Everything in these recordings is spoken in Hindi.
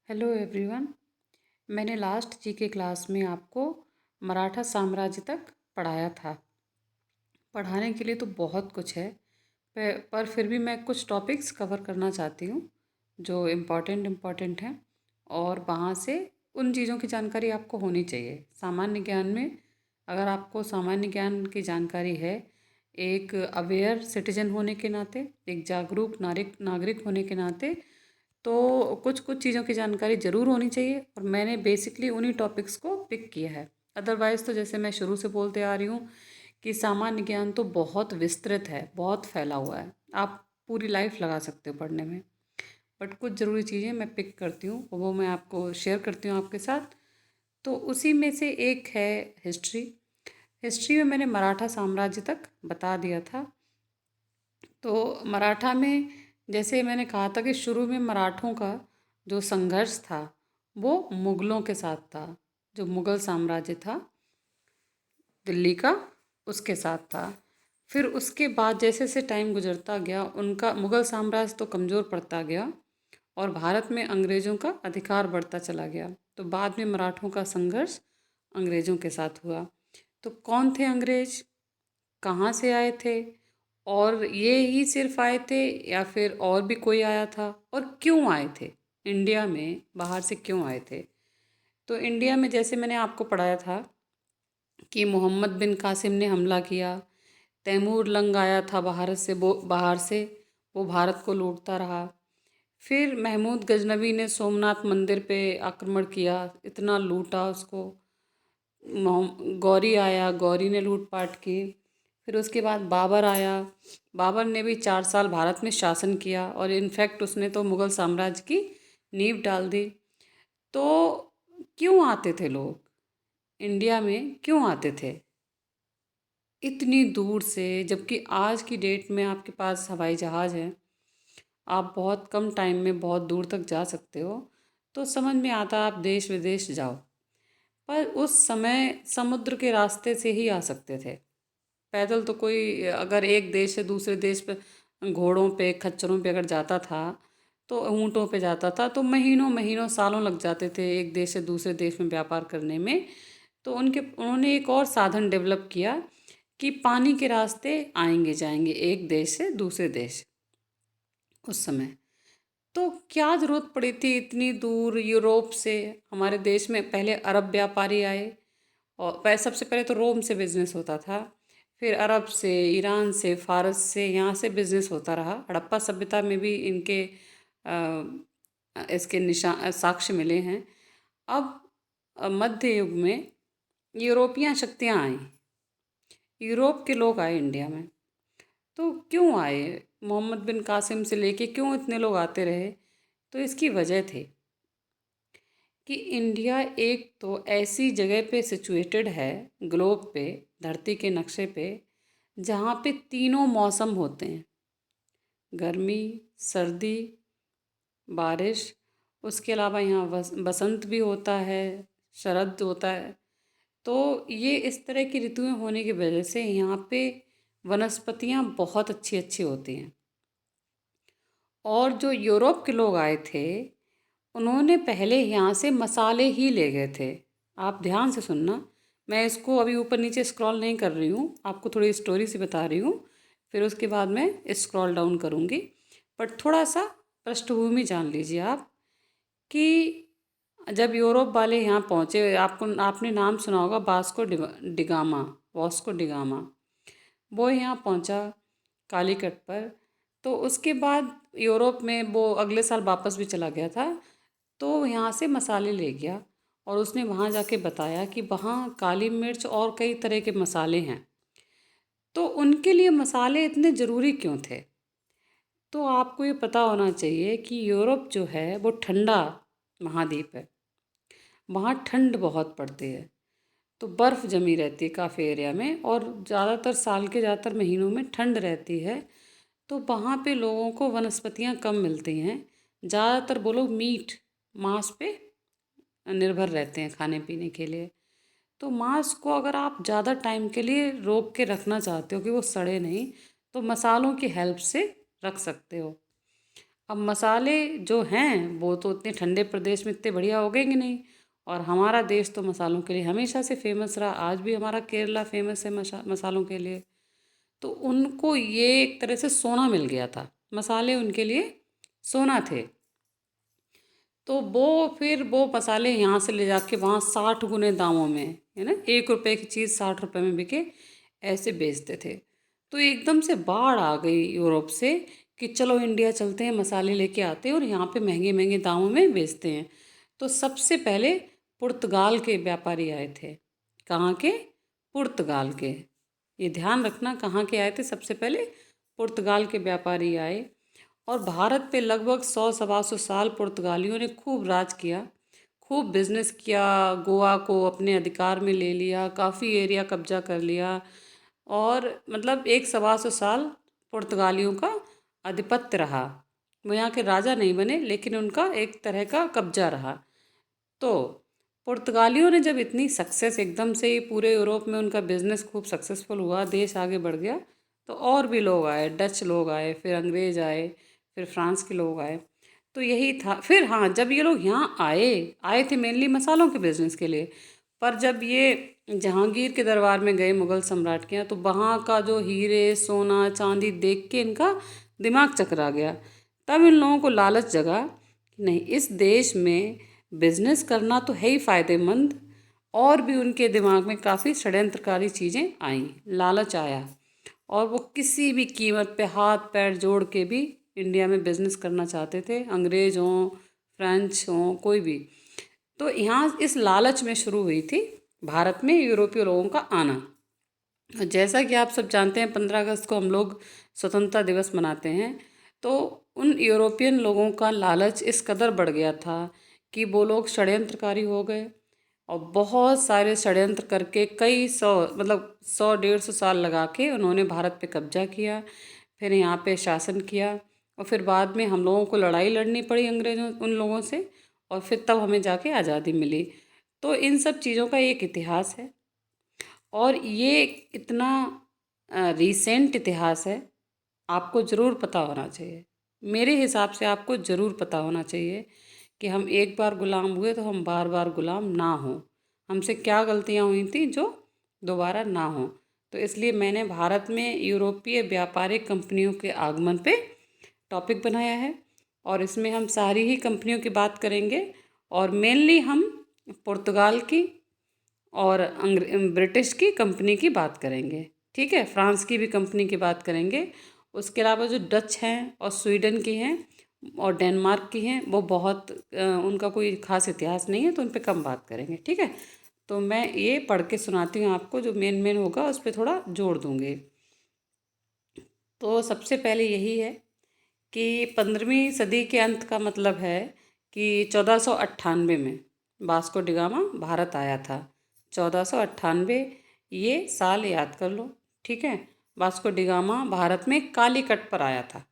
Hello everyone. मैंने लास्ट जीके क्लास में आपको मराठा साम्राज्य तक पढ़ाया था। पढ़ाने के लिए तो बहुत कुछ है, पर फिर भी मैं कुछ टॉपिक्स कवर करना चाहती हूँ जो इम्पॉर्टेंट हैं, और वहाँ से उन चीज़ों की जानकारी आपको होनी चाहिए। सामान्य ज्ञान में अगर आपको सामान्य ज्ञान की जानकारी है, एक अवेयर सिटीजन होने के नाते, एक जागरूक नागरिक होने के नाते, तो कुछ कुछ चीज़ों की जानकारी ज़रूर होनी चाहिए, और मैंने बेसिकली उन्हीं टॉपिक्स को पिक किया है। अदरवाइज़ तो जैसे मैं शुरू से बोलते आ रही हूँ कि सामान्य ज्ञान तो बहुत विस्तृत है, बहुत फैला हुआ है, आप पूरी लाइफ लगा सकते हो पढ़ने में। बट कुछ ज़रूरी चीज़ें मैं पिक करती हूँ और वो मैं आपको शेयर करती हूँ आपके साथ। तो उसी में से एक है हिस्ट्री। हिस्ट्री में मैंने मराठा साम्राज्य तक बता दिया था। तो मराठा में जैसे मैंने कहा था कि शुरू में मराठों का जो संघर्ष था वो मुग़लों के साथ था। जो मुग़ल साम्राज्य था दिल्ली का, उसके साथ था। फिर उसके बाद जैसे जैसे टाइम गुजरता गया, उनका मुग़ल साम्राज्य तो कमज़ोर पड़ता गया और भारत में अंग्रेज़ों का अधिकार बढ़ता चला गया। तो बाद में मराठों का संघर्ष अंग्रेज़ों के साथ हुआ। तो कौन थे अंग्रेज़, कहाँ से आए थे, और ये ही सिर्फ आए थे या फिर और भी कोई आया था, और क्यों आए थे, इंडिया में बाहर से क्यों आए थे। तो इंडिया में जैसे मैंने आपको पढ़ाया था कि मोहम्मद बिन कासिम ने हमला किया, तैमूर लंग आया था बाहर से वो भारत को लूटता रहा। फिर महमूद गजनवी ने सोमनाथ मंदिर पे आक्रमण किया, इतना लूटा उसको। गौरी आया, गौरी ने लूटपाट की। फिर उसके बाद बाबर आया, बाबर ने भी 4 साल भारत में शासन किया, और इनफैक्ट उसने तो मुग़ल साम्राज्य की नींव डाल दी। तो क्यों आते थे लोग, इंडिया में क्यों आते थे इतनी दूर से, जबकि आज की डेट में आपके पास हवाई जहाज़ है, आप बहुत कम टाइम में बहुत दूर तक जा सकते हो। तो समझ में आता आप देश विदेश जाओ, पर उस समय समुद्र के रास्ते से ही आ सकते थे। पैदल तो कोई, अगर एक देश से दूसरे देश पे घोड़ों पे खच्चरों पे अगर जाता था, तो ऊँटों पे जाता था, तो महीनों महीनों सालों लग जाते थे एक देश से दूसरे देश में व्यापार करने में। तो उन्होंने एक और साधन डेवलप किया कि पानी के रास्ते आएंगे जाएंगे एक देश से दूसरे देश। उस समय तो क्या ज़रूरत पड़ी थी इतनी दूर यूरोप से हमारे देश में। पहले अरब व्यापारी आए, और सबसे पहले तो रोम से बिज़नेस होता था, फिर अरब से, ईरान से, फ़ारस से, यहाँ से बिज़नेस होता रहा। हड़प्पा सभ्यता में भी इनके इसके निशान साक्ष्य मिले हैं। अब मध्य युग में यूरोपियन शक्तियाँ आईं, यूरोप के लोग आए इंडिया में। तो क्यों आए, मोहम्मद बिन कासिम से लेके क्यों इतने लोग आते रहे। तो इसकी वजह थी कि इंडिया एक तो ऐसी जगह पे सिचुएटेड है ग्लोब पे, धरती के नक्शे पे, जहाँ पे तीनों मौसम होते हैं, गर्मी, सर्दी, बारिश। उसके अलावा यहाँ बसंत भी होता है, शरद होता है। तो ये इस तरह की ऋतुएं होने की वजह से यहाँ पे वनस्पतियाँ बहुत अच्छी अच्छी होती हैं। और जो यूरोप के लोग आए थे, उन्होंने पहले यहाँ से मसाले ही ले गए थे। आप ध्यान से सुनना, मैं इसको अभी ऊपर नीचे स्क्रॉल नहीं कर रही हूँ, आपको थोड़ी स्टोरी से बता रही हूँ, फिर उसके बाद मैं स्क्रॉल डाउन करूँगी। बट थोड़ा सा पृष्ठभूमि जान लीजिए आप कि जब यूरोप वाले यहाँ पहुँचे, आपने नाम सुना होगा डिगामा, वास्को डिगामा। वो यहाँ पहुँचा कालीकट पर। तो उसके बाद यूरोप में वो अगले साल वापस भी चला गया था। तो यहाँ से मसाले ले गया, और उसने वहाँ जाके बताया कि वहाँ काली मिर्च और कई तरह के मसाले हैं। तो उनके लिए मसाले इतने ज़रूरी क्यों थे। तो आपको ये पता होना चाहिए कि यूरोप जो है वो ठंडा महाद्वीप है, वहाँ ठंड बहुत पड़ती है। तो बर्फ़ जमी रहती है काफ़ी एरिया में, और ज़्यादातर साल के ज़्यादातर महीनों में ठंड रहती है। तो वहाँ पे लोगों को वनस्पतियाँ कम मिलती हैं। ज़्यादातर वो लोग मीट, मांस पे निर्भर रहते हैं खाने पीने के लिए। तो मांस को अगर आप ज़्यादा टाइम के लिए रोक के रखना चाहते हो कि वो सड़े नहीं, तो मसालों की हेल्प से रख सकते हो। अब मसाले जो हैं वो तो उतने ठंडे प्रदेश में इतने बढ़िया उगेंगे नहीं। और हमारा देश तो मसालों के लिए हमेशा से फेमस रहा, आज भी हमारा केरला फेमस है मसालों के लिए। तो उनको ये एक तरह से सोना मिल गया था, मसाले उनके लिए सोना थे। तो वो फिर वो मसाले यहाँ से ले जाके वहाँ 60 गुने दामों में, है ना, 1 रुपए की चीज़ 60 रुपए में बिके, ऐसे बेचते थे। तो एकदम से बाढ़ आ गई यूरोप से कि चलो इंडिया चलते हैं, मसाले लेके आते हैं और यहाँ पे महंगे महंगे दामों में बेचते हैं। तो सबसे पहले पुर्तगाल के व्यापारी आए थे। कहाँ के? पुर्तगाल के। ये ध्यान रखना, कहाँ के आए थे सबसे पहले? पुर्तगाल के व्यापारी आए। और भारत पे लगभग 100 सवा 100 साल पुर्तगालियों ने खूब राज किया, खूब बिजनेस किया, गोवा को अपने अधिकार में ले लिया, काफ़ी एरिया कब्जा कर लिया। और मतलब 1 सवा 100 साल पुर्तगालियों का आधिपत्य रहा। वो यहाँ के राजा नहीं बने, लेकिन उनका एक तरह का कब्जा रहा। तो पुर्तगालियों ने जब इतनी सक्सेस, एकदम से ही पूरे यूरोप में उनका बिजनेस खूब सक्सेसफुल हुआ, देश आगे बढ़ गया, तो और भी लोग आए, डच लोग आए, फिर अंग्रेज आए, फिर फ्रांस के लोग आए। तो यही था। फिर हाँ, जब ये लोग यहाँ आए आए थे मेनली मसालों के बिजनेस के लिए। पर जब ये जहांगीर के दरबार में गए मुगल सम्राट के यहाँ, तो वहाँ का जो हीरे सोना चांदी देख के इनका दिमाग चकरा गया। तब इन लोगों को लालच जगा कि नहीं, इस देश में बिजनेस करना तो है ही फ़ायदेमंद। और भी उनके दिमाग में काफ़ी षड्यंत्रकारी चीज़ें आईं, लालच आया। और वो किसी भी कीमत पे हाथ पैर जोड़ के भी इंडिया में बिजनेस करना चाहते थे, अंग्रेज हों, फ्रेंच हों, कोई भी। तो यहाँ इस लालच में शुरू हुई थी भारत में यूरोपीय लोगों का आना। जैसा कि आप सब जानते हैं, 15 अगस्त को हम लोग स्वतंत्रता दिवस मनाते हैं। तो उन यूरोपियन लोगों का लालच इस कदर बढ़ गया था कि वो लोग षड्यंत्रकारी हो गए, और बहुत सारे षड्यंत्र करके कई सौ, मतलब 100 150 साल लगा के उन्होंने भारत पे कब्जा किया, फिर यहाँ पे शासन किया। और फिर बाद में हम लोगों को लड़ाई लड़नी पड़ी अंग्रेज़ों उन लोगों से, और फिर तब हमें जाके आज़ादी मिली। तो इन सब चीज़ों का एक इतिहास है, और ये इतना रीसेंट इतिहास है, आपको ज़रूर पता होना चाहिए। मेरे हिसाब से आपको ज़रूर पता होना चाहिए कि हम एक बार गुलाम हुए तो हम बार बार गुलाम ना हों। हमसे क्या गलतियाँ हुई थी जो दोबारा ना हों। तो इसलिए मैंने भारत में यूरोपीय व्यापारिक कंपनियों के आगमन पे टॉपिक बनाया है, और इसमें हम सारी ही कंपनियों की बात करेंगे, और मेनली हम पुर्तगाल की और ब्रिटिश की कंपनी की बात करेंगे। ठीक है, फ्रांस की भी कंपनी की बात करेंगे। उसके अलावा जो डच हैं और स्वीडन की हैं और डेनमार्क की हैं, वो बहुत उनका कोई ख़ास इतिहास नहीं है, तो उन पे कम बात करेंगे। ठीक है, तो मैं ये पढ़ के सुनाती हूँ आपको, जो मेन मेन होगा उस पर थोड़ा जोड़ दूँगी। तो सबसे पहले यही है कि 15वीं सदी के अंत का मतलब है कि 1498 में वास्को डी गामा भारत आया था। 1498, ये साल याद कर लो। ठीक है, वास्को डी गामा भारत में कालीकट पर आया था।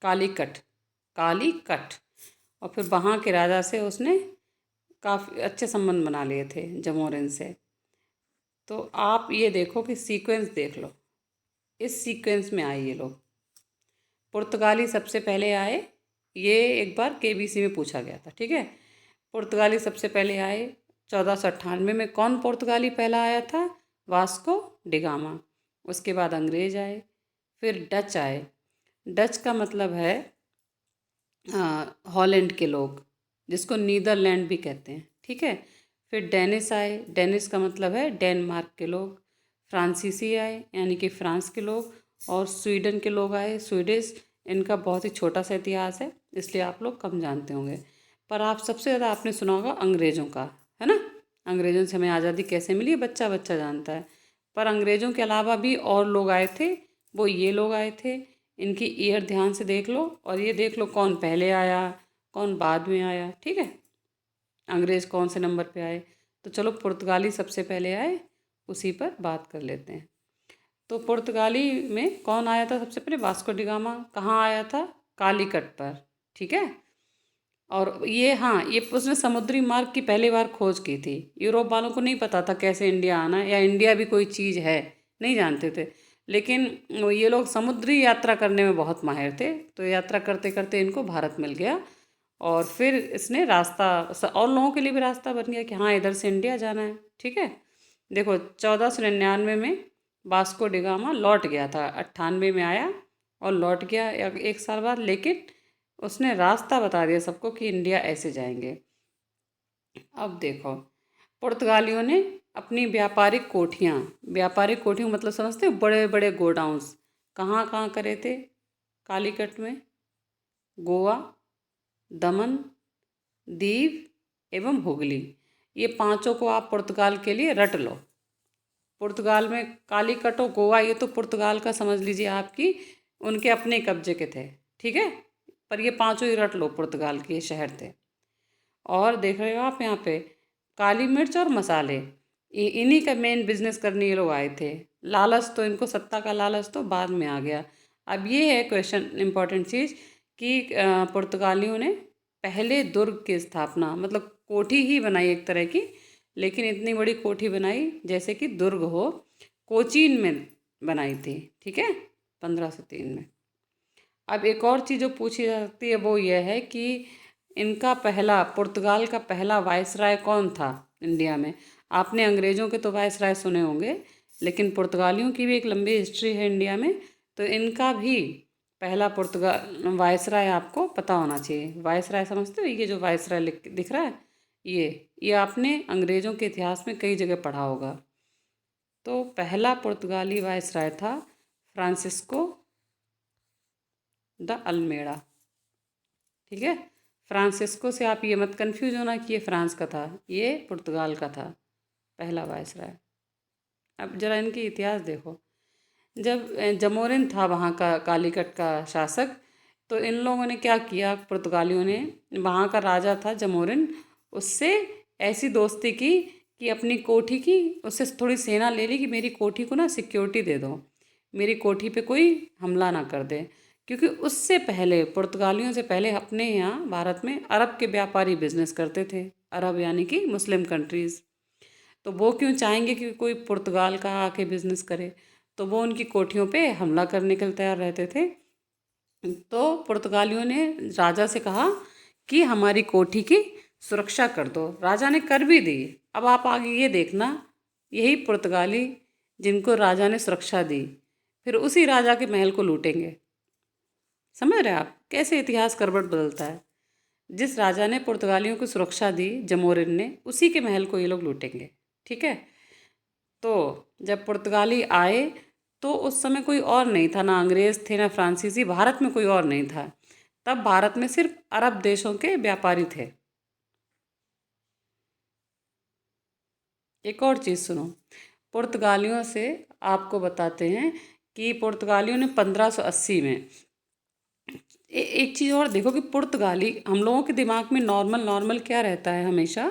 कालीकट, कालीकट। और फिर वहाँ के राजा से उसने काफ़ी अच्छे संबंध बना लिए थे, जमोरिन से। तो आप ये देखो कि सीक्वेंस देख लो, इस सीक्वेंस में आए ये लोग। पुर्तगाली सबसे पहले आए, ये एक बार केबीसी में पूछा गया था। ठीक है, पुर्तगाली सबसे पहले आए 1498 में। कौन पुर्तगाली पहला आया था? Vasco da Gama. उसके बाद अंग्रेज आए, फिर डच आए। डच का मतलब है हॉलैंड के लोग, जिसको नीदरलैंड भी कहते हैं। ठीक है, फिर डेनिस आए, डेनिस का मतलब है डेनमार्क के लोग। फ्रांसीसी आए, यानी कि फ्रांस के लोग। और स्वीडन के लोग आए, स्वीडिश। इनका बहुत ही छोटा सा इतिहास है, इसलिए आप लोग कम जानते होंगे। पर आप सबसे ज़्यादा आपने सुना होगा अंग्रेज़ों का, है ना। अंग्रेज़ों से हमें आज़ादी कैसे मिली, बच्चा बच्चा जानता है। पर अंग्रेज़ों के अलावा भी और लोग आए थे, वो ये लोग आए थे। इनकी ईयर ध्यान से देख लो, और ये देख लो कौन पहले आया, कौन बाद में आया। ठीक है, अंग्रेज़ कौन से नंबर पे आए। तो चलो, पुर्तगाली सबसे पहले आए, उसी पर बात कर लेते हैं। तो पुर्तगाली में कौन आया था सबसे पहले? Vasco D gamma. कहाँ आया था? कालीकट पर। ठीक है, और ये, हाँ, ये उसने समुद्री मार्ग की पहली बार खोज की थी। यूरोप वालों को नहीं पता था कैसे इंडिया आना है, या इंडिया भी कोई चीज़ है, नहीं जानते थे। लेकिन ये लोग समुद्री यात्रा करने में बहुत माहिर थे, तो यात्रा करते करते इनको भारत मिल गया और फिर इसने रास्ता और लोगों के लिए भी रास्ता बन गया कि हाँ इधर से इंडिया जाना है। ठीक है, देखो 1499 में वास्को डी गामा लौट गया था, 98 में आया और लौट गया एक साल बाद, लेकिन उसने रास्ता बता दिया सबको कि इंडिया ऐसे जाएंगे। अब देखो पुर्तगालियों ने अपनी व्यापारिक कोठियाँ मतलब समझते हो, बड़े बड़े गोडाउंस कहाँ कहाँ करे थे? कालीकट में, गोवा, दमन, दीव एवं हुगली, ये पांचों को आप पुर्तगाल के लिए रट लो। पुर्तगाल में कालीकट और गोवा ये तो पुर्तगाल का समझ लीजिए आपकी, उनके अपने कब्जे के थे। ठीक है, पर ये पांचों ही रट लो, पुर्तगाल के ये शहर थे। और देख रहे हो आप यहाँ पे काली मिर्च और मसाले, इन्हीं का मेन बिजनेस करने ये लोग आए थे। लालच तो इनको, सत्ता का लालच तो बाद में आ गया। अब ये है क्वेश्चन, इम्पोर्टेंट चीज़ कि पुर्तगालियों ने पहले दुर्ग की स्थापना, मतलब कोठी ही बनाई एक तरह की, लेकिन इतनी बड़ी कोठी बनाई जैसे कि दुर्ग हो, कोचीन में बनाई थी। ठीक है, 1503 में। अब एक और चीज़ जो पूछी जा सकती है वो यह है कि इनका पहला, पुर्तगाल का पहला वायसराय कौन था इंडिया में? आपने अंग्रेज़ों के तो वायसराय सुने होंगे, लेकिन पुर्तगालियों की भी एक लंबी हिस्ट्री है इंडिया में, तो इनका भी पहला पुर्तगाल वायसराय आपको पता होना चाहिए। वायसराय समझते हो, ये जो वायसराय दिख रहा है, ये आपने अंग्रेज़ों के इतिहास में कई जगह पढ़ा होगा। तो पहला पुर्तगाली वायसराय था फ्रांसिस्को द अल्मेड़ा। ठीक है, फ्रांसिस्को से आप ये मत कंफ्यूज होना कि ये फ्रांस का था, ये पुर्तगाल का था पहला वायसराय। अब जरा इनके इतिहास देखो। जब जमोरिन था वहाँ का कालीकट का शासक, तो इन लोगों ने क्या किया, पुर्तगालियों ने, वहाँ का राजा था जमोरिन, उससे ऐसी दोस्ती की कि अपनी कोठी की, उससे थोड़ी सेना ले ली कि मेरी कोठी को ना सिक्योरिटी दे दो, मेरी कोठी पे कोई हमला ना कर दे। क्योंकि उससे पहले, पुर्तगालियों से पहले अपने यहाँ भारत में अरब के व्यापारी बिजनेस करते थे, अरब यानी कि मुस्लिम कंट्रीज़। तो वो क्यों चाहेंगे कि कोई पुर्तगाल का आके बिजनेस करे? तो वो उनकी कोठियों पे हमला करने के लिए तैयार रहते थे। तो पुर्तगालियों ने राजा से कहा कि हमारी कोठी की सुरक्षा कर दो। राजा ने कर भी दी। अब आप आगे ये देखना, यही पुर्तगाली जिनको राजा ने सुरक्षा दी, फिर उसी राजा के महल को लूटेंगे। समझ रहे हैं आप कैसे इतिहास करवट बदलता है? जिस राजा ने पुर्तगालियों को सुरक्षा दी, जमोरिन ने, उसी के महल को ये लोग लूटेंगे। ठीक है, तो जब पुर्तगाली आए तो उस समय कोई और नहीं था, ना अंग्रेज़ थे ना फ्रांसीसी, भारत में कोई और नहीं था। तब भारत में सिर्फ अरब देशों के व्यापारी थे। एक और चीज़ सुनो, पुर्तगालियों से आपको बताते हैं कि पुर्तगालियों ने 1580 में एक चीज़ और देखो कि पुर्तगाली, हम लोगों के दिमाग में नॉर्मल नॉर्मल क्या रहता है हमेशा,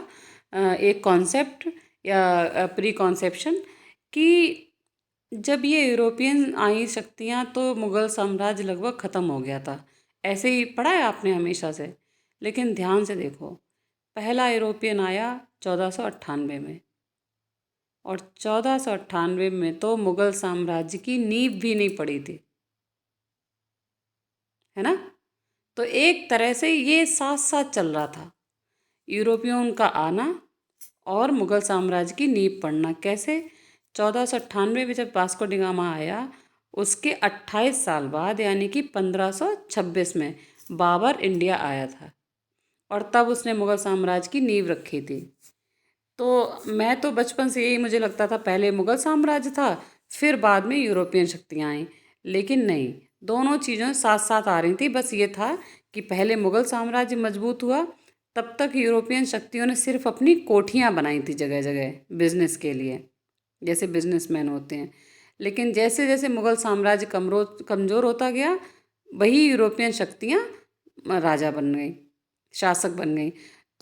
एक कॉन्सेप्ट या प्री कॉन्सेप्शन, कि जब ये यूरोपियन आई शक्तियाँ तो मुग़ल साम्राज्य लगभग ख़त्म हो गया था। ऐसे ही पढ़ा है आपने हमेशा से। लेकिन ध्यान से देखो, पहला यूरोपियन आया 1498 में, और 1498 में तो मुग़ल साम्राज्य की नींव भी नहीं पड़ी थी, है ना? तो एक तरह से ये साथ साथ चल रहा था, यूरोपियों का आना और मुग़ल साम्राज्य की नींव पड़ना। कैसे? 1498 में जब वास्को डी गामा आया, उसके 28 साल बाद यानी कि 1526 में बाबर इंडिया आया था, और तब उसने मुग़ल साम्राज्य की नींव रखी थी। तो मैं तो बचपन से यही मुझे लगता था, पहले मुग़ल साम्राज्य था, फिर बाद में यूरोपियन शक्तियाँ आईं। लेकिन नहीं, दोनों चीज़ें साथ साथ आ रही थी। बस ये था कि पहले मुग़ल साम्राज्य मजबूत हुआ, तब तक यूरोपियन शक्तियों ने सिर्फ अपनी कोठियाँ बनाई थी जगह जगह बिजनेस के लिए, जैसे बिजनेसमैन होते हैं। लेकिन जैसे जैसे मुग़ल साम्राज्य कमज़ोर होता गया, वही यूरोपियन शक्तियाँ राजा बन गई, शासक बन गई।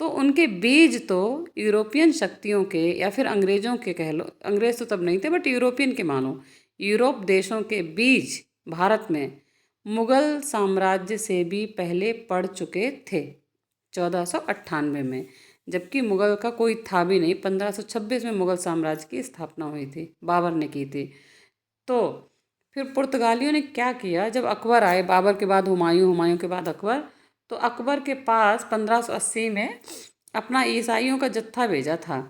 तो उनके बीज तो यूरोपियन शक्तियों के या फिर अंग्रेज़ों के कह लो, अंग्रेज़ तो तब नहीं थे, बट यूरोपियन के मानो, यूरोप देशों के बीज भारत में मुग़ल साम्राज्य से भी पहले पड़ चुके थे 1498 में, जबकि मुग़ल का कोई था भी नहीं। 1526 में मुग़ल साम्राज्य की स्थापना हुई थी, बाबर ने की थी। तो फिर पुर्तगालियों ने क्या किया, जब अकबर आए, बाबर के बाद हुमायूं, हुमायूं के बाद अकबर, तो अकबर के पास 1580 में अपना ईसाइयों का जत्था भेजा था।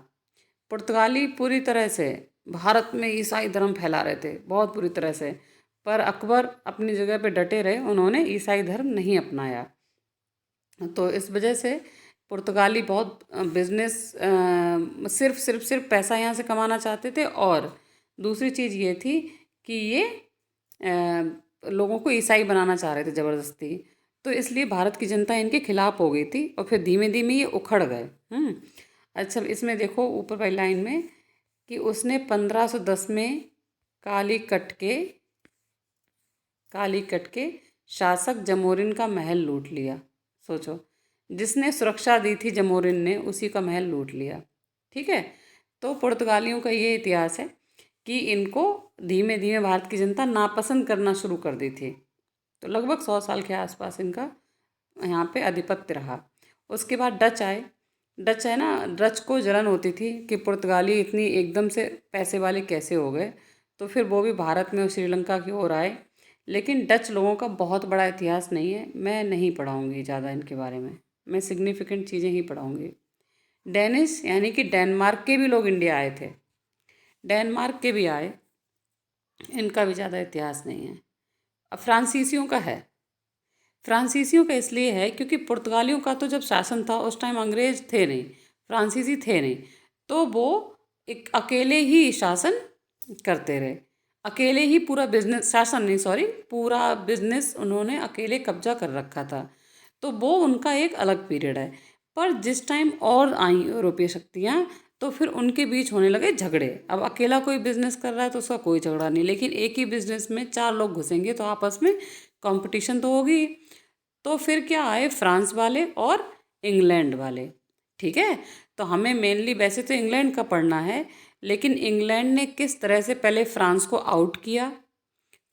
पुर्तगाली पूरी तरह से भारत में ईसाई धर्म फैला रहे थे, बहुत बुरी तरह से, पर अकबर अपनी जगह पे डटे रहे, उन्होंने ईसाई धर्म नहीं अपनाया। तो इस वजह से पुर्तगाली बहुत बिजनेस, सिर्फ पैसा यहाँ से कमाना चाहते थे, और दूसरी चीज़ ये थी कि ये लोगों को ईसाई बनाना चाह रहे थे ज़बरदस्ती। तो इसलिए भारत की जनता इनके खिलाफ हो गई थी, और फिर धीमे धीमे ये उखड़ गए। अच्छा, इसमें देखो ऊपर वाली लाइन में कि उसने 1510 में कालीकट के शासक जमोरिन का महल लूट लिया। सोचो, जिसने सुरक्षा दी थी जमोरिन ने, उसी का महल लूट लिया। ठीक है, तो पुर्तगालियों का ये इतिहास है कि इनको धीमे धीमे भारत की जनता नापसंद करना शुरू कर दी थी। तो लगभग 100 साल के आसपास इनका यहाँ पे आधिपत्य रहा। उसके बाद डच आए। डच है ना, डच को जलन होती थी कि पुर्तगाली इतनी एकदम से पैसे वाले कैसे हो गए, तो फिर वो भी भारत में और श्रीलंका की ओर आए। लेकिन डच लोगों का बहुत बड़ा इतिहास नहीं है, मैं नहीं पढ़ाऊँगी ज़्यादा इनके बारे में, मैं सिग्निफिकेंट चीज़ें ही पढ़ाऊँगी। डेनिश यानी कि डेनमार्क के भी लोग इंडिया आए थे, डेनमार्क के भी आए, इनका भी ज़्यादा इतिहास नहीं है। अब फ्रांसीसियों का है। फ्रांसीसियों का इसलिए है क्योंकि पुर्तगालियों का तो जब शासन था उस टाइम अंग्रेज थे नहीं, फ्रांसीसी थे नहीं, तो वो एक अकेले ही शासन करते रहे, अकेले ही पूरा बिजनेस, शासन नहीं सॉरी, पूरा बिजनेस उन्होंने अकेले कब्जा कर रखा था। तो वो उनका एक अलग पीरियड है। पर जिस टाइम और आई यूरोपीय शक्तियाँ, तो फिर उनके बीच होने लगे झगड़े। अब अकेला कोई बिजनेस कर रहा है तो उसका कोई झगड़ा नहीं, लेकिन एक ही बिजनेस में 4 लोग घुसेंगे तो आपस में कंपटीशन तो होगी। तो फिर क्या आए, फ्रांस वाले और इंग्लैंड वाले। ठीक है, तो हमें मेनली वैसे तो इंग्लैंड का पढ़ना है, लेकिन इंग्लैंड ने किस तरह से पहले फ्रांस को आउट किया,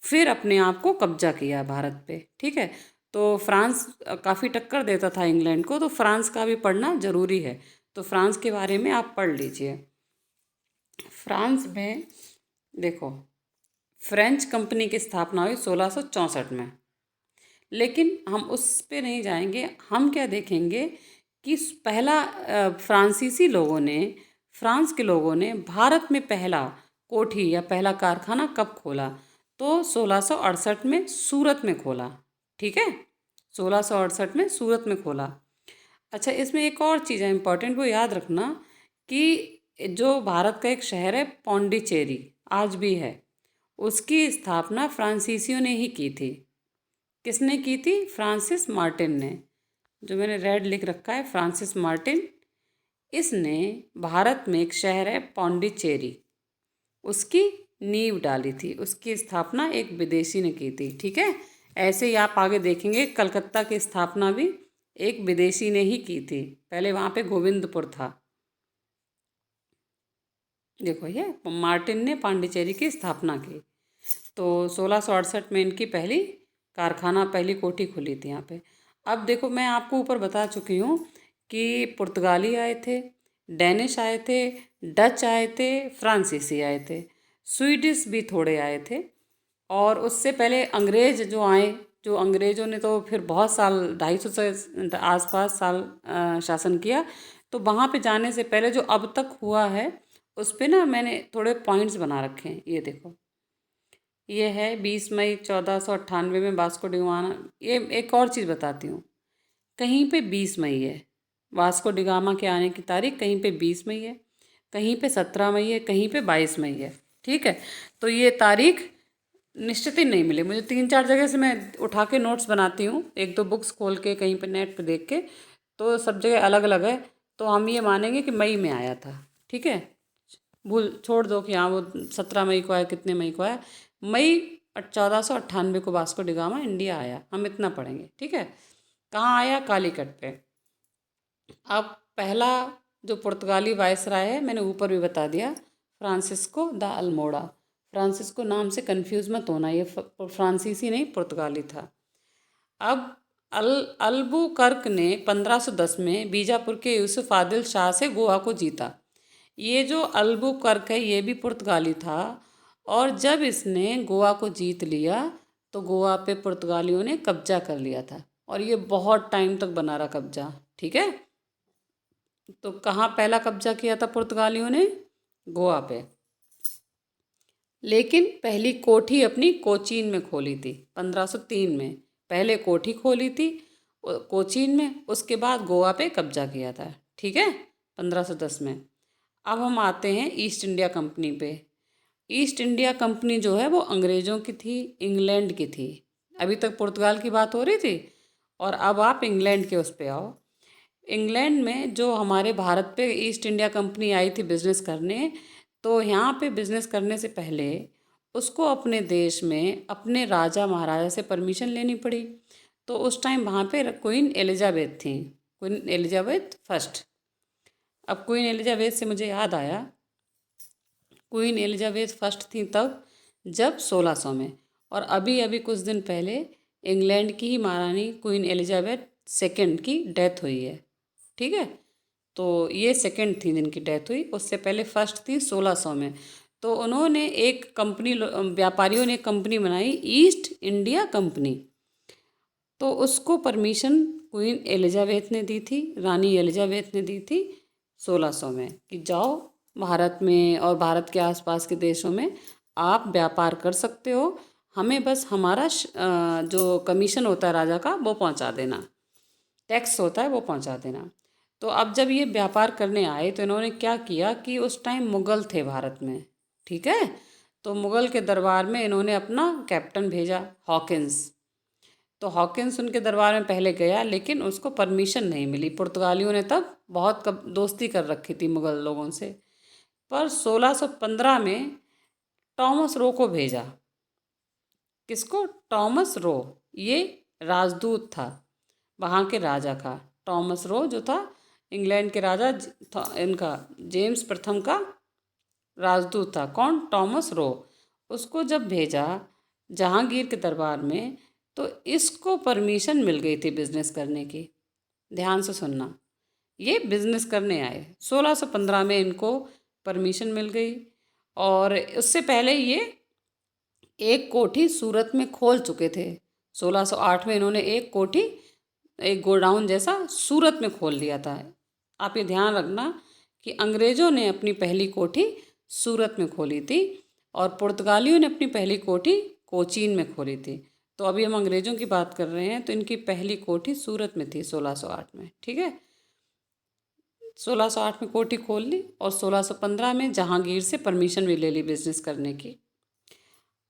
फिर अपने आप को कब्जा किया भारत पे। ठीक है, तो फ्रांस काफ़ी टक्कर देता था इंग्लैंड को, तो फ्रांस का भी पढ़ना ज़रूरी है। तो फ्रांस के बारे में आप पढ़ लीजिए। फ्रांस में देखो, फ्रेंच कंपनी की स्थापना हुई 1664 में, लेकिन हम उस पे नहीं जाएंगे। हम क्या देखेंगे कि पहला फ्रांसीसी लोगों ने, फ्रांस के लोगों ने भारत में पहला कोठी या पहला कारखाना कब खोला, तो 1668 में सूरत में खोला। ठीक है, 1668 में सूरत में खोला। अच्छा, इसमें एक और चीज़ है इम्पॉर्टेंट, वो याद रखना कि जो भारत का एक शहर है पौंडीचेरी, आज भी है, उसकी स्थापना फ्रांसीसियों ने ही की थी। किसने की थी? फ्रांसिस मार्टिन ने। जो मैंने रेड लिख रखा है, फ्रांसिस मार्टिन, इसने भारत में एक शहर है पौंडीचेरी, उसकी नींव डाली थी, उसकी स्थापना एक विदेशी ने की थी। ठीक है, ऐसे ही आप आगे देखेंगे कलकत्ता की स्थापना भी एक विदेशी ने ही की थी, पहले वहाँ पे गोविंदपुर था। देखो, ये मार्टिन ने पांडिचेरी की स्थापना की। तो 1668 में इनकी पहली कारखाना, पहली कोठी खुली थी यहाँ पे। अब देखो, मैं आपको ऊपर बता चुकी हूँ कि पुर्तगाली आए थे, डेनिश आए थे, डच आए थे, फ्रांसीसी आए थे, स्वीडिश भी थोड़े आए थे, और उससे पहले अंग्रेज जो आए, जो अंग्रेज़ों ने तो फिर बहुत साल, 250 से आसपास साल शासन किया। तो वहाँ पे जाने से पहले जो अब तक हुआ है, उस पे ना मैंने थोड़े पॉइंट्स बना रखे हैं। ये देखो, ये है 20 मई 1498 में वास्को डिगामा। ये एक और चीज़ बताती हूँ, कहीं पे 20 मई है वास्को डिगामा के आने की तारीख, कहीं पे 20 मई है, कहीं पे 17 मई है, कहीं पे 22 मई है। ठीक है, तो ये तारीख निश्चित ही नहीं मिली मुझे, 3-4 जगह से मैं उठा के नोट्स बनाती हूँ, 1-2 बुक्स खोल के, कहीं पे नेट पे देख के, तो सब जगह अलग अलग है। तो हम ये मानेंगे कि मई में आया था। ठीक है, भूल छोड़ दो कि हाँ वो 17 मई को आया, कितने मई को आया। मई 1498 को वास्को डिगामा इंडिया आया, हम इतना पढ़ेंगे। ठीक है, कहाँ आया? कालीकट पे। अब पहला जो पुर्तगाली वायसराय है, मैंने ऊपर भी बता दिया, फ्रांसिस्को द अल्मोड़ा। फ्रांसिस्को नाम से कंफ्यूज मत होना, ये फ्रांसीसी नहीं, पुर्तगाली था। अब अल्बुकर्क ने 1510 में बीजापुर के यूसुफ आदिल शाह से गोवा को जीता। ये जो अल्बुकर्क है, ये भी पुर्तगाली था, और जब इसने गोवा को जीत लिया तो गोवा पे पुर्तगालियों ने कब्जा कर लिया था, और ये बहुत टाइम तक बना रहा कब्जा। ठीक है, तो कहाँ पहला कब्जा किया था पुर्तगालियों ने? गोवा पे। लेकिन पहली कोठी अपनी कोचीन में खोली थी 1503 में। पहले कोठी खोली थी कोचीन में, उसके बाद गोवा पे कब्जा किया था। ठीक है, 1510 में। अब हम आते हैं ईस्ट इंडिया कंपनी पे। ईस्ट इंडिया कंपनी जो है वो अंग्रेज़ों की थी, इंग्लैंड की थी। अभी तक पुर्तगाल की बात हो रही थी, और अब आप इंग्लैंड के उस पे आओ। इंग्लैंड में जो हमारे भारत पे ईस्ट इंडिया कंपनी आई थी बिज़नेस करने, तो यहाँ पे बिज़नेस करने से पहले उसको अपने देश में अपने राजा महाराजा से परमिशन लेनी पड़ी। तो उस टाइम वहाँ पे क्वीन एलिजाबेथ थी, क्वीन एलिजाबेथ फर्स्ट। अब क्वीन एलिजाबेथ से मुझे याद आया, क्वीन एलिजाबेथ फर्स्ट थी तब जब 1600 में, और अभी अभी कुछ दिन पहले इंग्लैंड की ही महारानी क्वीन एलिजाबेथ सेकंड की डेथ हुई है। ठीक है, तो ये सेकंड थी जिनकी डेथ हुई, उससे पहले फर्स्ट थी 1600 में। तो उन्होंने एक कंपनी, व्यापारियों ने एक कंपनी बनाई, ईस्ट इंडिया कंपनी। तो उसको परमिशन क्वीन एलिजाबेथ ने दी थी, रानी एलिजाबेथ ने दी थी 1600 में, कि जाओ भारत में और भारत के आसपास के देशों में आप व्यापार कर सकते हो, हमें बस हमारा जो कमीशन होता है राजा का वो पहुंचा देना, टैक्स होता है वो पहुंचा देना। तो अब जब ये व्यापार करने आए तो इन्होंने क्या किया कि उस टाइम मुग़ल थे भारत में। ठीक है, तो मुग़ल के दरबार में इन्होंने अपना कैप्टन भेजा, हॉकिंस। तो हॉकिंस उनके दरबार में पहले गया, लेकिन उसको परमिशन नहीं मिली। पुर्तगालियों ने तब बहुत दोस्ती कर रखी थी मुग़ल लोगों से। पर 1615 में टॉमस रो को भेजा। किसको? Thomas Roe. ये राजदूत था वहाँ के राजा का। टॉमस रो जो था इंग्लैंड के राजा था, इनका जेम्स प्रथम का राजदूत था। कौन? Thomas Roe. उसको जब भेजा जहांगीर के दरबार में, तो इसको परमिशन मिल गई थी बिजनेस करने की। ध्यान से सुनना, ये बिजनेस करने आए 1615 में, इनको परमिशन मिल गई। और उससे पहले ये एक कोठी सूरत में खोल चुके थे। 1608 में इन्होंने एक कोठी, एक गोडाउन जैसा सूरत में खोल लिया था। आप ये ध्यान रखना कि अंग्रेज़ों ने अपनी पहली कोठी सूरत में खोली थी, और पुर्तगालियों ने अपनी पहली कोठी कोचीन में खोली थी। तो अभी हम अंग्रेज़ों की बात कर रहे हैं, तो इनकी पहली कोठी सूरत में थी 1608 में। ठीक है, 1608 में कोठी खोल ली, और 1615 में जहांगीर से परमिशन भी ले ली बिजनेस करने की।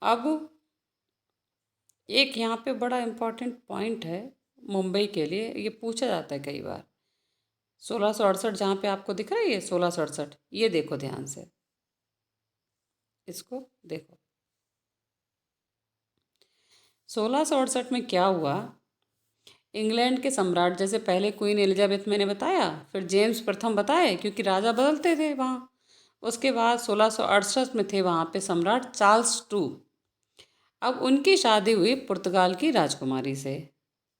अब एक यहाँ पे बड़ा इम्पोर्टेंट पॉइंट है मुंबई के लिए, ये पूछा जाता है कई बार। 1668 जहाँ पे आपको दिख रहा है ये 1668, ये देखो ध्यान से, इसको देखो। 1668 में क्या हुआ? इंग्लैंड के सम्राट, जैसे पहले क्वीन एलिजाबेथ मैंने बताया, फिर जेम्स प्रथम बताए, क्योंकि राजा बदलते थे वहाँ। उसके बाद 1668 में थे वहाँ पे सम्राट चार्ल्स टू। अब उनकी शादी हुई पुर्तगाल की राजकुमारी से।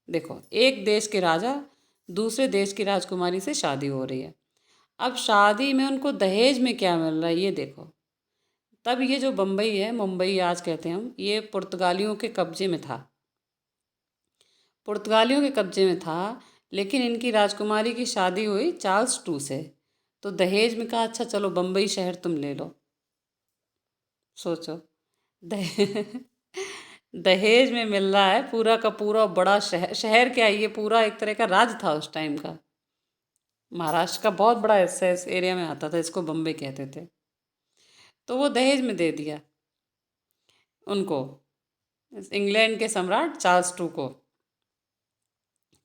देखो, एक देश के राजा दूसरे देश की राजकुमारी से शादी हो रही है। अब शादी में उनको दहेज में क्या मिल रहा है ये देखो। तब ये जो बम्बई है, मुंबई आज कहते हैं हम, ये पुर्तगालियों के कब्जे में था, पुर्तगालियों के कब्जे में था। लेकिन इनकी राजकुमारी की शादी हुई चार्ल्स टू से, तो दहेज में कहा अच्छा चलो बम्बई शहर तुम ले लो। सोचो, दहे दहेज में मिल रहा है पूरा का पूरा बड़ा शहर। शहर क्या है, ये पूरा एक तरह का राज था उस टाइम का। महाराष्ट्र का बहुत बड़ा हिस्सा इस एरिया में आता था, इसको बम्बई कहते थे। तो वो दहेज में दे दिया उनको, इंग्लैंड के सम्राट चार्ल्स टू को।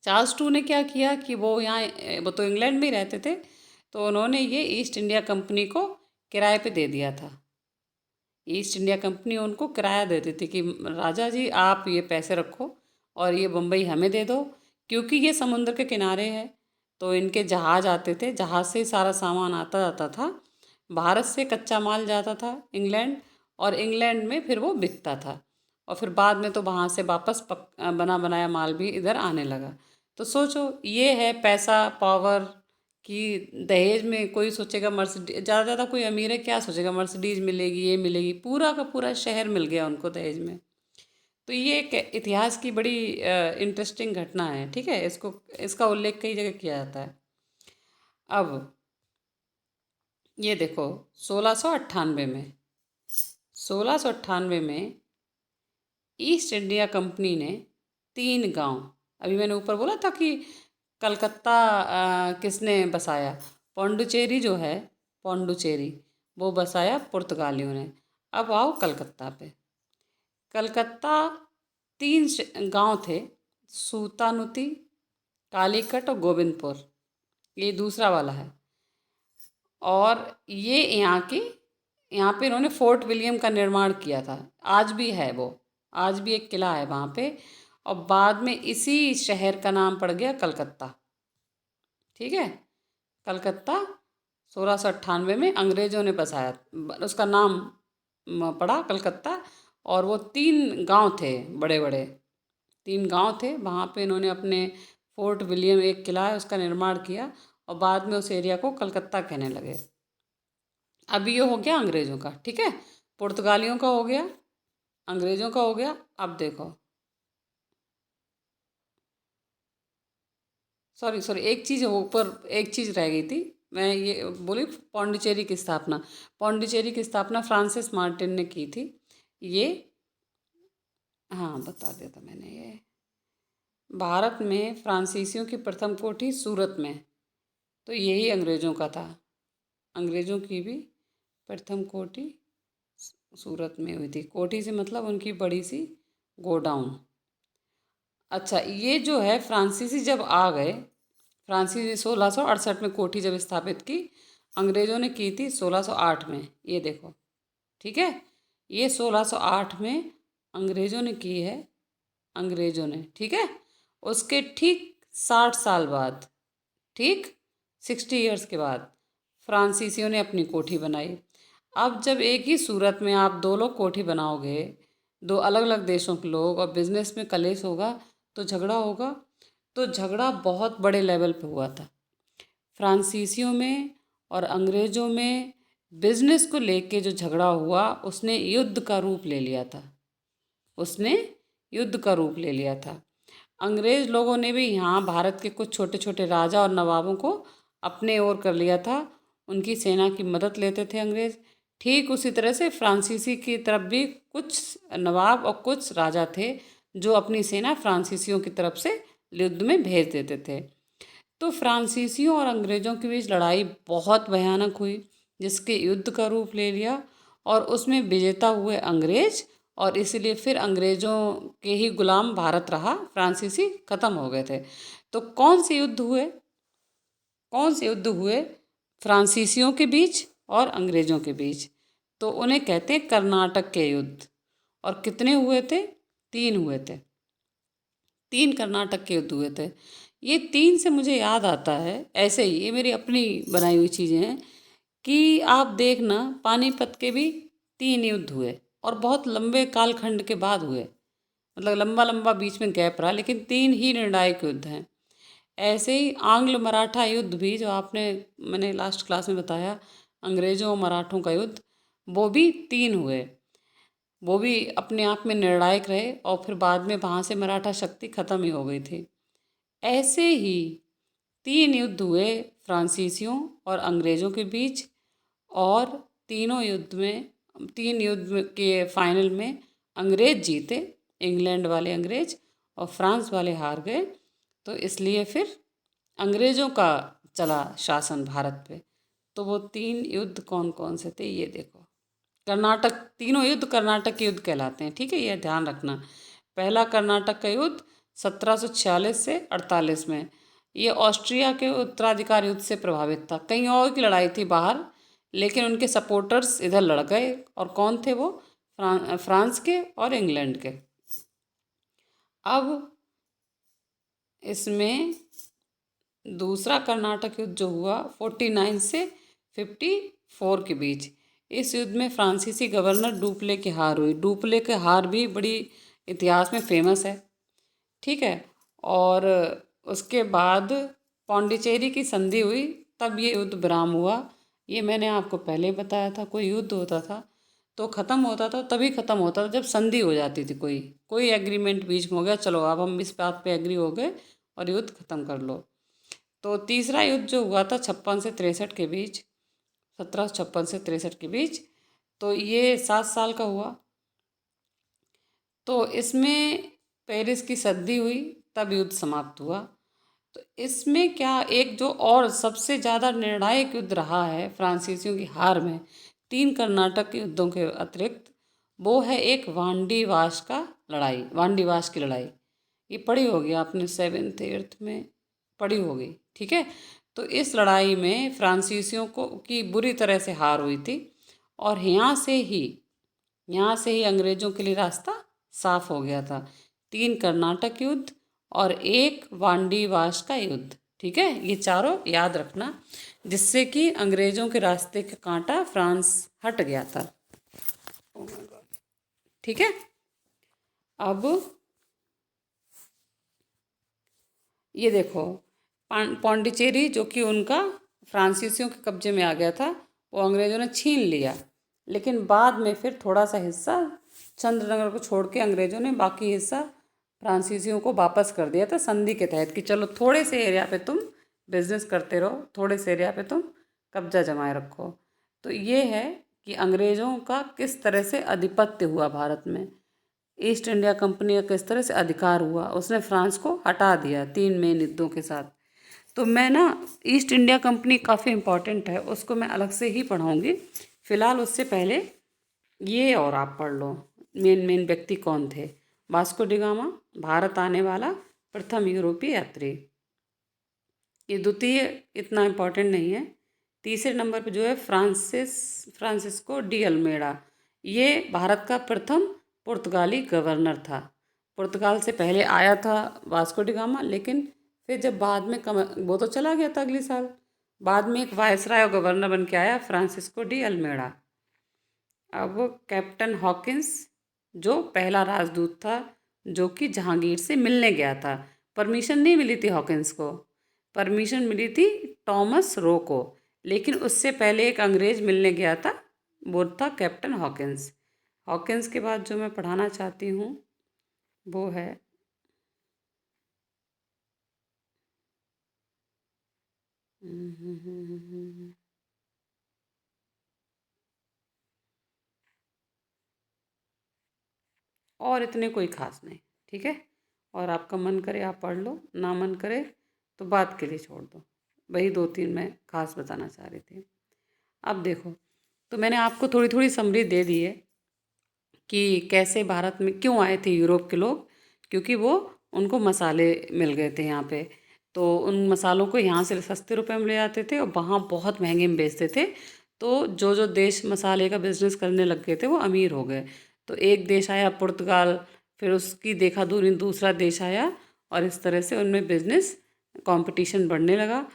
चार्ल्स टू ने क्या किया कि वो यहाँ, वो तो इंग्लैंड में ही रहते थे, तो उन्होंने ये ईस्ट इंडिया कंपनी को किराए पे दे दिया था। ईस्ट इंडिया कंपनी उनको किराया देती थी कि राजा जी आप ये पैसे रखो और ये बम्बई हमें दे दो, क्योंकि ये समुद्र के किनारे है। तो इनके जहाज़ आते थे, जहाज़ से ही सारा सामान आता जाता था। भारत से कच्चा माल जाता था इंग्लैंड, और इंग्लैंड में फिर वो बिकता था, और फिर बाद में तो वहाँ से वापस बना बनाया माल भी इधर आने लगा। तो सोचो, ये है पैसा, पावर, कि दहेज में कोई सोचेगा मर्सिडीज, ज़्यादा ज़्यादा कोई अमीर है क्या सोचेगा मर्सिडीज मिलेगी, ये मिलेगी, पूरा का पूरा शहर मिल गया उनको दहेज में। तो ये एक इतिहास की बड़ी इंटरेस्टिंग घटना है, ठीक है। इसका उल्लेख कई जगह किया जाता है। अब ये देखो, 1698 में 1698 में ईस्ट इंडिया कंपनी ने 3 गांव, अभी मैंने ऊपर बोला था कि कलकत्ता किसने बसाया, पौंडुचेरी जो है, पौंडुचेरी वो बसाया पुर्तगालियों ने। अब आओ कलकत्ता पे। कलकत्ता 3 गांव थे, सूतानुती, कालीकट और गोविंदपुर, ये दूसरा वाला है। और ये यहाँ पे इन्होंने फोर्ट विलियम का निर्माण किया था, आज भी है वो, आज भी एक किला है वहाँ पे। और बाद में इसी शहर का नाम पड़ गया कलकत्ता, ठीक है। कलकत्ता 1698 में अंग्रेज़ों ने बसाया, उसका नाम पड़ा कलकत्ता। और वो 3 गांव थे, बड़े बड़े 3 गांव थे, वहाँ पे इन्होंने अपने फोर्ट विलियम, एक किला है, उसका निर्माण किया। और बाद में उस एरिया को कलकत्ता कहने लगे। अब ये हो गया अंग्रेज़ों का, ठीक है। पुर्तगालियों का हो गया, अंग्रेज़ों का हो गया। अब देखो, सॉरी सॉरी, एक चीज़ ऊपर, एक चीज़ रह गई थी, मैं ये बोली, पौंडीचेरी की स्थापना, पौंडीचेरी की स्थापना फ्रांसिस मार्टिन ने की थी। ये, हाँ बता दिया था मैंने, ये भारत में फ्रांसीसियों की प्रथम कोठी सूरत में, तो यही अंग्रेज़ों का था। अंग्रेज़ों की भी प्रथम कोठी सूरत में हुई थी। कोठी से मतलब उनकी बड़ी सी गोडाउन। अच्छा, ये जो है फ्रांसीसी जब आ गए, फ्रांसीसी 1668 में कोठी जब स्थापित की, अंग्रेज़ों ने की थी 1608 में, ये देखो, ठीक है। ये 1608 में अंग्रेज़ों ने की है, अंग्रेज़ों ने, ठीक है। उसके ठीक 60 साल बाद, ठीक 60 ईयर्स के बाद फ्रांसीसियों ने अपनी कोठी बनाई। अब जब एक ही सूरत में आप 2 लोग कोठी बनाओगे, 2 अलग अलग देशों के लोग, और बिजनेस में कलेश होगा तो झगड़ा होगा। तो झगड़ा बहुत बड़े लेवल पे हुआ था फ्रांसीसियों में और अंग्रेज़ों में। बिजनेस को लेके जो झगड़ा हुआ, उसने युद्ध का रूप ले लिया था, उसने युद्ध का रूप ले लिया था। अंग्रेज़ लोगों ने भी यहाँ भारत के कुछ छोटे छोटे राजा और नवाबों को अपने ओर कर लिया था, उनकी सेना की मदद लेते थे अंग्रेज़। ठीक उसी तरह से फ्रांसीसी की तरफ भी कुछ नवाब और कुछ राजा थे जो अपनी सेना फ्रांसीसियों की तरफ से युद्ध में भेज देते थे। तो फ्रांसीसियों और अंग्रेज़ों के बीच लड़ाई बहुत भयानक हुई, जिसके युद्ध का रूप ले लिया, और उसमें विजेता हुए अंग्रेज़। और इसलिए फिर अंग्रेज़ों के ही गुलाम भारत रहा, फ्रांसीसी ख़त्म हो गए थे। तो कौन से युद्ध हुए, कौन से युद्ध हुए फ्रांसीसियों के बीच और अंग्रेज़ों के बीच? तो उन्हें कहते हैं कर्नाटक के युद्ध। और कितने हुए थे? 3 हुए थे, 3 कर्नाटक के युद्ध हुए थे। ये 3 से मुझे याद आता है, ऐसे ही ये मेरी अपनी बनाई हुई चीज़ें हैं, कि आप देखना पानीपत के भी 3 युद्ध हुए, और बहुत लंबे कालखंड के बाद हुए, मतलब लंबा लंबा बीच में गैप रहा, लेकिन 3 ही निर्णायक युद्ध हैं। ऐसे ही आंग्ल मराठा युद्ध भी, जो मैंने लास्ट क्लास में बताया, अंग्रेज़ों और मराठों का युद्ध, वो भी 3 हुए। वो भी अपने आप में निर्णायक रहे, और फिर बाद में वहाँ से मराठा शक्ति ख़त्म ही हो गई थी। ऐसे ही 3 युद्ध हुए फ्रांसीसियों और अंग्रेज़ों के बीच, और तीनों युद्ध में, 3 युद्ध के फाइनल में अंग्रेज़ जीते, इंग्लैंड वाले अंग्रेज़, और फ्रांस वाले हार गए। तो इसलिए फिर अंग्रेज़ों का चला शासन भारत पे। तो वो 3 युद्ध कौन कौन से थे, ये देखो। कर्नाटक, तीनों युद्ध कर्नाटक के युद्ध कहलाते हैं, ठीक है, यह ध्यान रखना। पहला कर्नाटक का युद्ध 1746 से 48 में, ये ऑस्ट्रिया के उत्तराधिकार युद्ध से प्रभावित था। कहीं और की लड़ाई थी बाहर, लेकिन उनके सपोर्टर्स इधर लड़ गए। और कौन थे वो? फ्रांस के और इंग्लैंड के। अब इसमें दूसरा कर्नाटक युद्ध जो हुआ 49 से 54 के बीच, इस युद्ध में फ्रांसीसी गवर्नर डुप्ले की हार हुई। डुप्ले की हार भी बड़ी इतिहास में फेमस है, ठीक है। और उसके बाद पौंडीचेरी की संधि हुई तब ये युद्ध विराम हुआ। ये मैंने आपको पहले ही बताया था। कोई युद्ध होता था तो ख़त्म होता था, तभी ख़त्म होता था जब संधि हो जाती थी, कोई कोई एग्रीमेंट बीच में हो गया, चलो अब हम इस बात पे एग्री हो गए और युद्ध ख़त्म कर लो। तो तीसरा युद्ध जो हुआ था 56 से 63 के बीच, 1756 से 63 के बीच, तो ये 7 साल का हुआ। तो इसमें पेरिस की संधि हुई, तब युद्ध समाप्त हुआ। तो इसमें क्या, एक जो और सबसे ज़्यादा निर्णायक युद्ध रहा है फ्रांसीसियों की हार में, 3 कर्नाटक के युद्धों के अतिरिक्त, वो है एक वांडी वाश की लड़ाई। ये पढ़ी होगी आपने, 7th 8th में पढ़ी होगी, ठीक है। तो इस लड़ाई में फ्रांसीसियों को की बुरी तरह से हार हुई थी, और यहाँ से ही अंग्रेजों के लिए रास्ता साफ हो गया था। 3 कर्नाटक युद्ध और एक वांडी वाश का युद्ध, ठीक है। ये चारों याद रखना, जिससे कि अंग्रेजों के रास्ते का कांटा फ्रांस हट गया था। ठीक है। अब ये देखो, पौंडीचेरी जो कि उनका फ्रांसीसियों के कब्जे में आ गया था, वो अंग्रेजों ने छीन लिया। लेकिन बाद में फिर थोड़ा सा हिस्सा चंद्रनगर को छोड़ के अंग्रेजों ने बाकी हिस्सा फ्रांसीसियों को वापस कर दिया था संधि के तहत, कि चलो थोड़े से एरिया पे तुम बिजनेस करते रहो, थोड़े से एरिया पे तुम कब्जा जमाए रखो। तो ये है कि अंग्रेज़ों का किस तरह से आधिपत्य हुआ भारत में, ईस्ट इंडिया कंपनी का किस तरह से अधिकार हुआ, उसने फ्रांस को हटा दिया 3 मेन युद्धों के साथ। तो मैं ना, ईस्ट इंडिया कंपनी काफ़ी इम्पॉर्टेंट है, उसको मैं अलग से ही पढ़ाऊँगी। फ़िलहाल उससे पहले ये और आप पढ़ लो, मेन मेन व्यक्ति कौन थे। वास्को डी गामा, भारत आने वाला प्रथम यूरोपीय यात्री। ये द्वितीय इतना इम्पोर्टेंट नहीं है। तीसरे नंबर पे जो है फ्रांसिस्को डी अल्मेडा, ये भारत का प्रथम पुर्तगाली गवर्नर था। पुर्तगाल से पहले आया था वास्को डी गामा, लेकिन फिर जब बाद में वो तो चला गया था अगले साल। बाद में एक वायसराय और गवर्नर बन के आया फ्रांसिस्को डी अल्मेडा। अब कैप्टन हॉकिंस, जो पहला राजदूत था, जो कि जहांगीर से मिलने गया था। परमिशन नहीं मिली थी हॉकिंस को, परमिशन मिली थी टॉमस रो को, लेकिन उससे पहले एक अंग्रेज मिलने गया था, वो था कैप्टन हॉकिंस। हॉकिंस के बाद जो मैं पढ़ाना चाहती हूँ वो है और इतने कोई खास नहीं, ठीक है। और आपका मन करे आप पढ़ लो, ना मन करे तो बात के लिए छोड़ दो। वही 2-3 मैं खास बताना चाह रही थी। अब देखो, तो मैंने आपको थोड़ी थोड़ी समरी दे दी है कि कैसे भारत में क्यों आए थे यूरोप के लोग, क्योंकि वो उनको मसाले मिल गए थे यहाँ पे। तो उन मसालों को यहाँ से सस्ते रुपए में ले आते थे और वहाँ बहुत महंगे में बेचते थे। तो जो जो देश मसाले का बिजनेस करने लग गए थे वो अमीर हो गए। तो एक देश आया पुर्तगाल, फिर उसकी देखा दूरी दूसरा देश आया, और इस तरह से उनमें बिजनेस कंपटीशन बढ़ने लगा।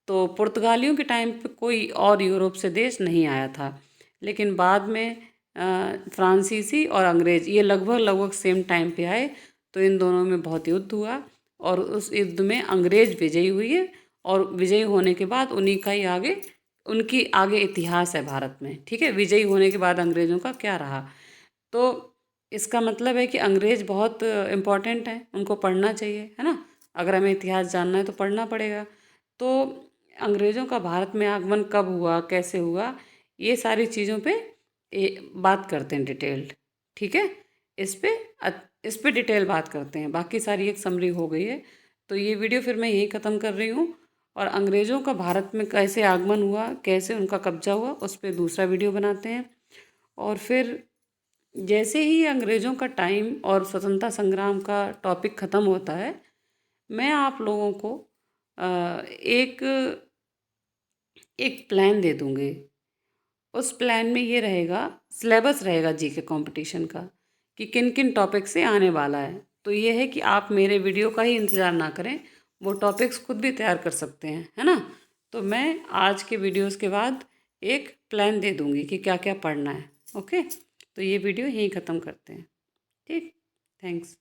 तो पुर्तगालियों के टाइम पे कोई और यूरोप से देश नहीं आया था, लेकिन बाद में फ्रांसीसी और अंग्रेज ये लगभग लगभग सेम टाइम पे आए। तो इन दोनों में बहुत युद्ध हुआ, और उस युद्ध में अंग्रेज विजयी हुई, और विजयी होने के बाद उन्हीं का ही आगे उनकी आगे इतिहास है भारत में, ठीक है। विजयी होने के बाद अंग्रेज़ों का क्या रहा, तो इसका मतलब है कि अंग्रेज़ बहुत इम्पोर्टेंट हैं, उनको पढ़ना चाहिए, है ना। अगर हमें इतिहास जानना है तो पढ़ना पड़ेगा। तो अंग्रेज़ों का भारत में आगमन कब हुआ, कैसे हुआ, ये सारी चीज़ों पे बात करते हैं डिटेल्ड, ठीक है। इस पे इस पे डिटेल बात करते हैं। बाकी सारी एक समरी हो गई है। तो ये वीडियो फिर मैं यहीं ख़त्म कर रही हूँ, और अंग्रेज़ों का भारत में कैसे आगमन हुआ, कैसे उनका कब्जा हुआ, उस पर दूसरा वीडियो बनाते हैं। और फिर जैसे ही अंग्रेज़ों का टाइम और स्वतंत्रता संग्राम का टॉपिक ख़त्म होता है, मैं आप लोगों को एक एक प्लान दे दूँगी। उस प्लान में ये रहेगा, सिलेबस रहेगा जीके कंपटीशन का, कि किन किन टॉपिक से आने वाला है। तो ये है कि आप मेरे वीडियो का ही इंतज़ार ना करें, वो टॉपिक्स खुद भी तैयार कर सकते हैं, है ना। तो मैं आज के वीडियोस के बाद एक प्लान दे दूँगी कि क्या क्या पढ़ना है। ओके, तो ये वीडियो यहीं ख़त्म करते हैं, ठीक। थैंक्स।